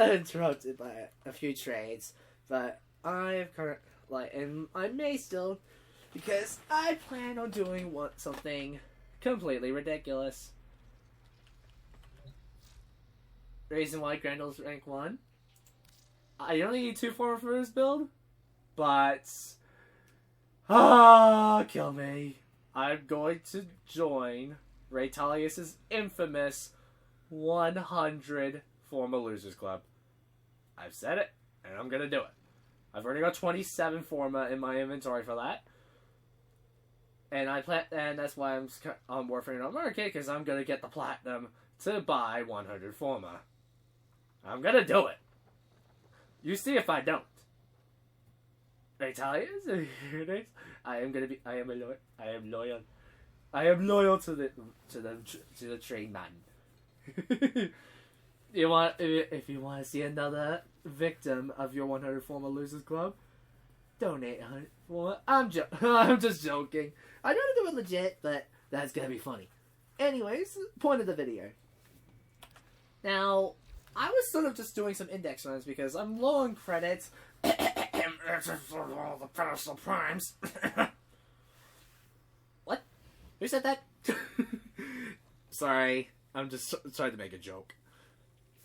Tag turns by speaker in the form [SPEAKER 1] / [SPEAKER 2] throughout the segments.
[SPEAKER 1] got interrupted by a few trades, but and I may still, because I plan on doing something completely ridiculous. Reason why Grendel's rank 1. I only need 2 former for this build, but kill me. I'm going to join Ray Talius's infamous 100 former losers club. I've said it, and I'm gonna do it. I've already got 27 forma in my inventory for that, and that's why I'm working on market, because I'm gonna get the platinum to buy 100 forma. I'm gonna do it. You see if I don't. Italians? I am loyal. I am loyal to the train man. If you want to see another victim of your 100 former losers club, donate 100 former. I'm just joking. I gotta do it legit, but that's gonna be funny. Anyways, point of the video. Now, I was sort of just doing some index runs because I'm low on credits. All the pedestal primes. What? Who said that? Sorry, I'm just trying to make a joke.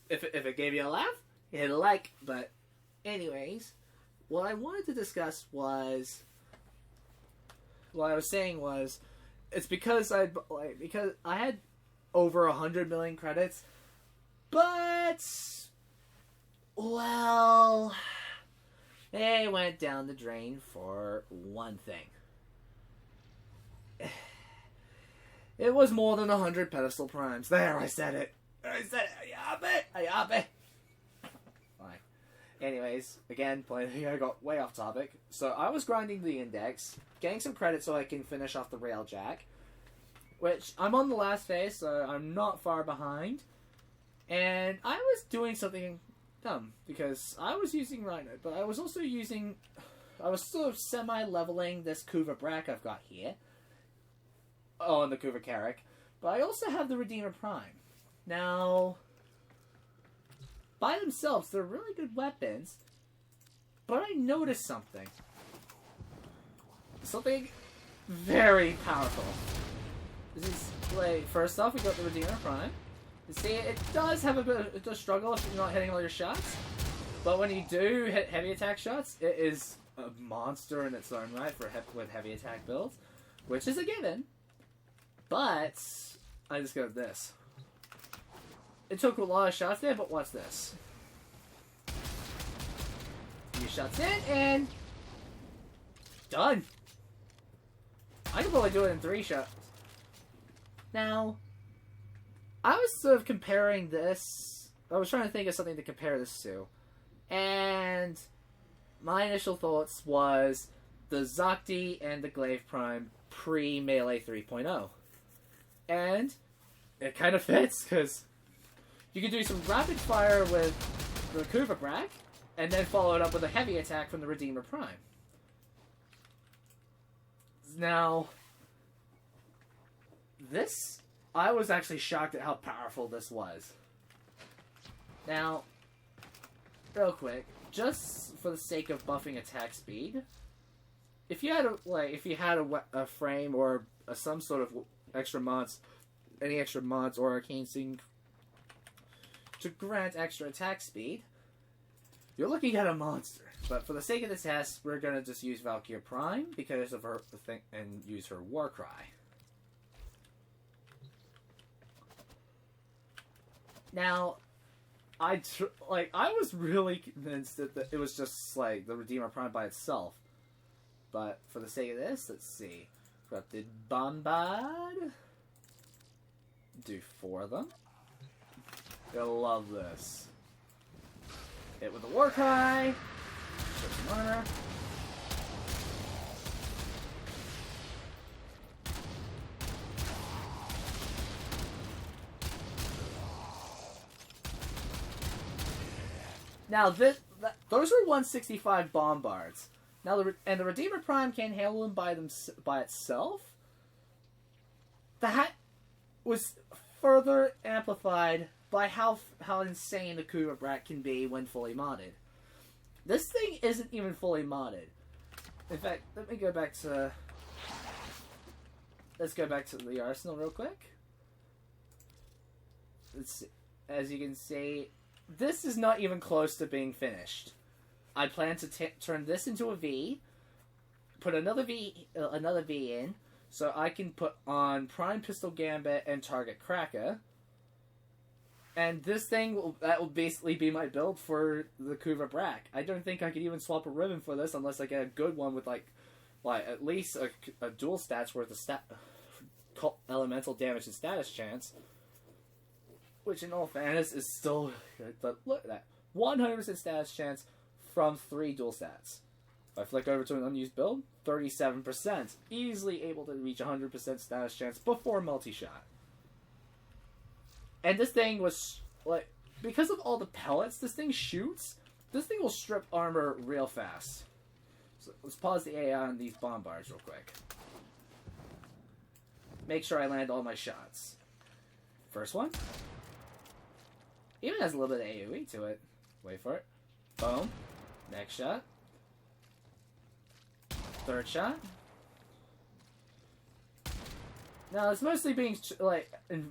[SPEAKER 1] If it gave you a laugh, hit a like. But anyways, what I wanted to discuss was, what I was saying was, it's because I had over 100 million credits, but well, they went down the drain for one thing. It was more than 100 pedestal primes. There, I said it. I have it. Fine. Anyways, again, I got way off topic. So I was grinding the index, getting some credit so I can finish off the railjack, which I'm on the last phase, so I'm not far behind. And I was doing something dumb, because I was using Rhino, but I was also I was sort of semi-leveling this Kuva Brakk I've got here. Oh, and the Kuva Brakk. But I also have the Redeemer Prime. Now, by themselves, they're really good weapons, but I noticed something. Something very powerful. This is, first off, we got the Redeemer Prime. You see, it does have it does struggle if you're not hitting all your shots, but when you do hit heavy attack shots, it is a monster in its own right with heavy attack builds, which is a given. But I just got this. It took a lot of shots there, but watch this. Few shots in, and done. I can probably do it in 3 shots. Now, I was sort of comparing this. I was trying to think of something to compare this to, and my initial thoughts was the Zakti and the Glaive Prime pre-Melee 3.0. And it kind of fits, because you can do some rapid fire with the Kuva Brakk, and then follow it up with a heavy attack from the Redeemer Prime. Now, I was actually shocked at how powerful this was. Now, real quick, just for the sake of buffing attack speed, if you had a frame or some sort of extra mods, any extra mods or arcane sync to grant extra attack speed, you're looking at a monster. But for the sake of the test, we're gonna just use Valkyrie Prime because of her thing and use her War Cry. Now, I was really convinced that it was just like the Redeemer Prime by itself. But for the sake of this, let's see. Corrupted Bombard. Do 4 of them. You'll love this. Hit with the War Cry. Show some armor. Now, those are 165 bombards. Now, the Redeemer Prime can't handle them by itself. That was further amplified by how insane the Kuva Brakk can be when fully modded. This thing isn't even fully modded. In fact, let's go back to the arsenal real quick. As you can see, this is not even close to being finished. I plan to turn this into a V, put another V in, so I can put on Prime Pistol Gambit and Target Cracker. And this thing that will basically be my build for the Kuva Brakk. I don't think I could even swap a ribbon for this unless I get a good one with like at least a dual stats worth of elemental damage and status chance. Which in all fairness is still good. But look at that. 100% status chance from 3 dual stats. If I flick over to an unused build, 37%. Easily able to reach 100% status chance before multi-shot. And this thing was, like, because of all the pellets this thing shoots, this thing will strip armor real fast. So let's pause the AI on these bombards real quick. Make sure I land all my shots. First one. Even has a little bit of AoE to it. Wait for it. Boom. Next shot. Third shot. Now it's mostly being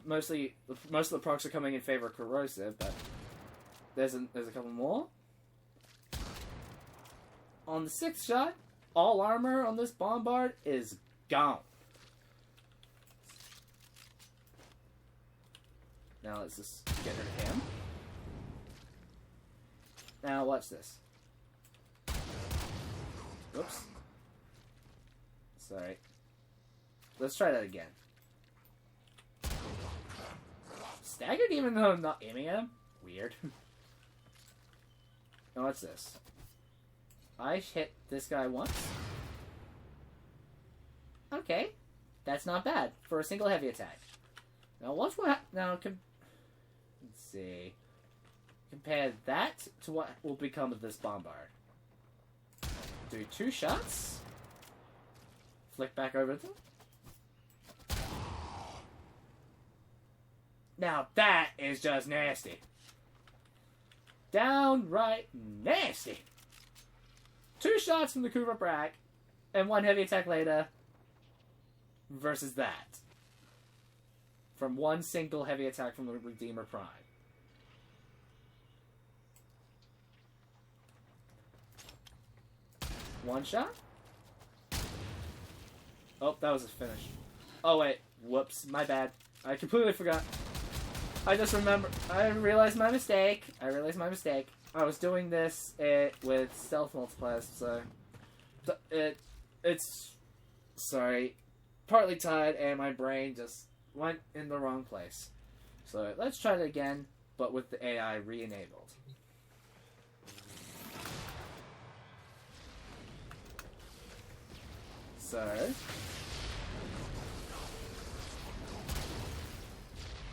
[SPEAKER 1] most of the procs are coming in favor of corrosive, but there's a couple more. On the 6th shot, all armor on this bombard is gone. Now let's just get rid of him. Now watch this. Whoops. Sorry. Let's try that again. Staggered even though I'm not aiming at him? Weird. Now what's this? I hit this guy once. Okay. That's not bad for a single heavy attack. Now watch what let's see. Compare that to what will become of this bombard. Do 2 shots. Flick back over to them. Now that is just nasty. Downright nasty. 2 shots from the Kuva Brakk, and 1 heavy attack later versus that. From 1 single heavy attack from the Redeemer Prime. One shot? Oh, that was a finish. Oh wait, whoops, my bad. I completely forgot. I just remember. I realized my mistake. I was doing this with stealth multipliers, so it's sorry, partly tired, and my brain just went in the wrong place. So let's try it again, but with the AI re-enabled.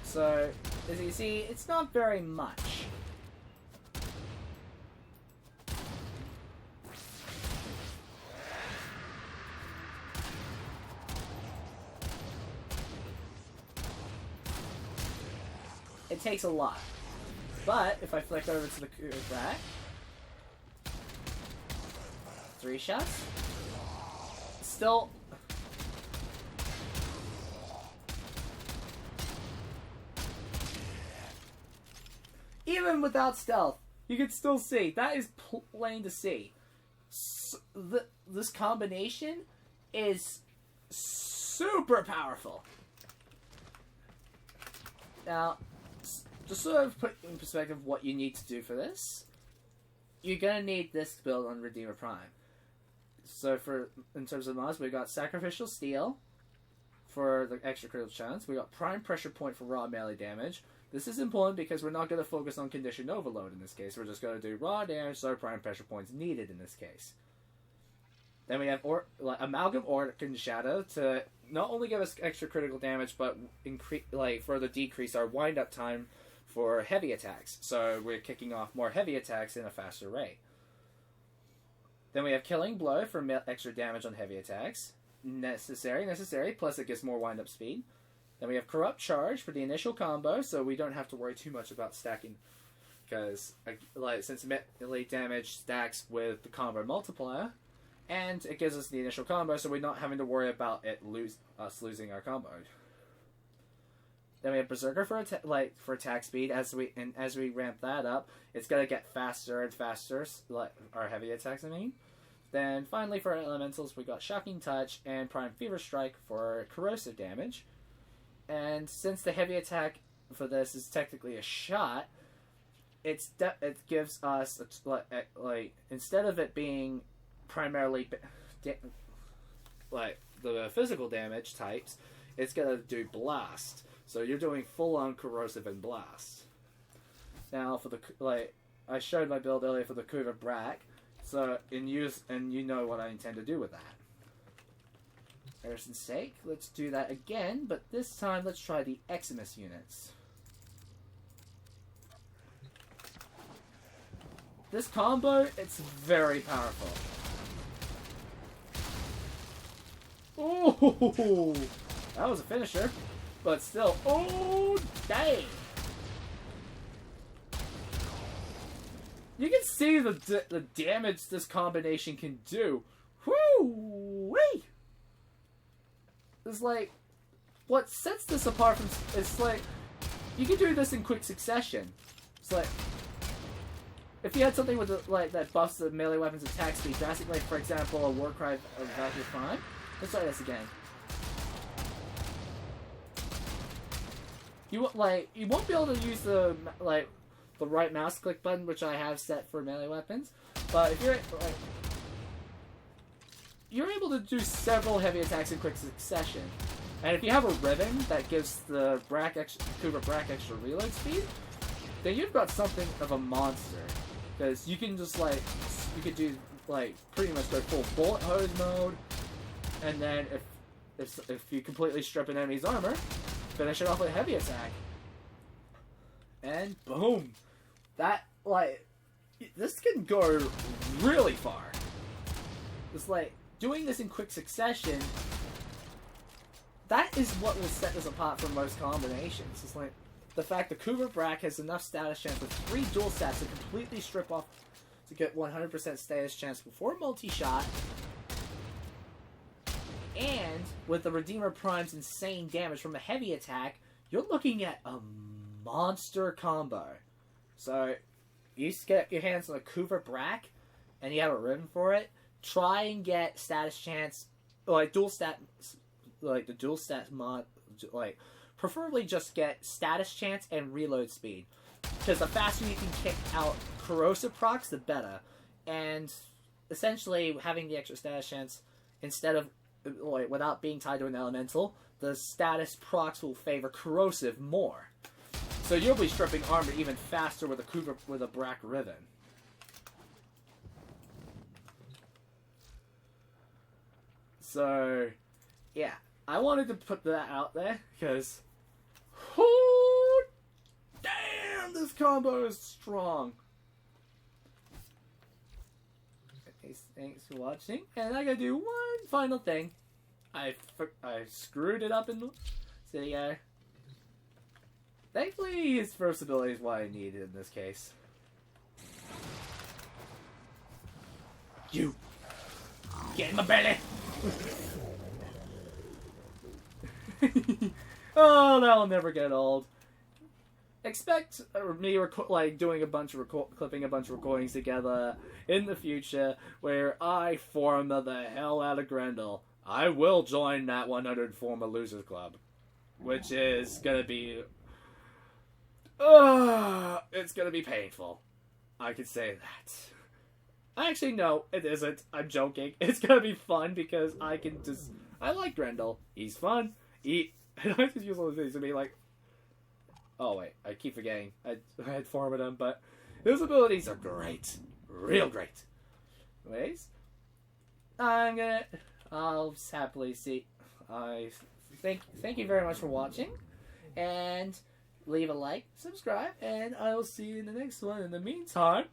[SPEAKER 1] So, as you see, it's not very much. It takes a lot. But, if I flick over to the Kuva Brakk, 3 shots. Still... Even without stealth, you can still see. That is plain to see. This combination is super powerful. Now, to sort of put in perspective what you need to do for this, you're going to need this build on Redeemer Prime. So in terms of mods, we got Sacrificial Steel for the extra critical chance. We got Prime Pressure Point for raw melee damage. This is important because we're not going to focus on Conditioned Overload in this case. We're just going to do raw damage, so Prime Pressure Points needed in this case. Then we have Amalgam Orc Shadow to not only give us extra critical damage, but further decrease our wind-up time for heavy attacks. So we're kicking off more heavy attacks in a faster rate. Then we have Killing Blow for extra damage on heavy attacks. Necessary, plus it gives more wind-up speed. Then we have Corrupt Charge for the initial combo, so we don't have to worry too much about stacking, because since melee damage stacks with the combo multiplier, and it gives us the initial combo, so we're not having to worry about us losing our combo. Then we have Berserker for attack speed. As we ramp that up, it's gonna get faster and faster. Our heavy attacks, I mean. Then finally for our elementals, we got Shocking Touch and Prime Fever Strike for corrosive damage. And since the heavy attack for this is technically a shot, it gives us instead of it being primarily the physical damage types, it's gonna do blast. So you're doing full-on corrosive and blast. Now for the I showed my build earlier for the Kuva Brakk, so you know what I intend to do with that. Harrison's sake, let's do that again, but this time let's try the Eximus units. This combo, it's very powerful. Oh, that was a finisher. But still, oh, dang! You can see the damage this combination can do. Whoo-wee! It's like, what sets this apart from, it's like, you can do this in quick succession. It's like, if you had something with that buffs the melee weapons attack speed drastically, for example, a Warcry of Valkyrie Prime. Let's try this again. You won't be able to use the right mouse click button, which I have set for melee weapons, but if you're able to do several heavy attacks in quick succession, and if you have a ribbon that gives the Kuva Brakk extra reload speed, then you've got something of a monster, because you can just you could do pretty much go full bullet hose mode, and then if you completely strip an enemy's armor, finish it off with a heavy attack. And boom! That, this can go really far. It's doing this in quick succession, that is what will set this apart from most combinations. It's the fact that Kuva Brakk has enough status chance with 3 dual stats to completely strip off to get 100% status chance before multi-shot. And with the Redeemer Prime's insane damage from a heavy attack, you're looking at a monster combo. So, you get your hands on a Kuva Brakk, and you have a ribbon for it, try and get status chance, dual stat, the dual stat mod, preferably just get status chance and reload speed. Because the faster you can kick out corrosive procs, the better. And essentially, having the extra status chance, instead of without being tied to an elemental, the status procs will favor corrosive more. So you'll be stripping armor even faster with a Brakk ribbon. So, yeah, I wanted to put that out there because, oh, damn, this combo is strong. Thanks for watching, and I gotta do one final thing. I screwed it up in the video. Thankfully, his first ability is what I needed in this case. You get in my belly. Oh, that'll never get old. Expect me doing a bunch of clipping a bunch of recordings together in the future where I form the hell out of Grendel. I will join that 100 former losers club, which is gonna be it's gonna be painful. I can say that. Actually, no, it isn't. I'm joking. It's gonna be fun because I like Grendel. He's fun. And I just use all the things to be oh wait, I keep forgetting. I had formed him, but his abilities are great. Real great. Anyways, I'll happily see. I thank you very much for watching, and leave a like, subscribe, and I will see you in the next one. In the meantime,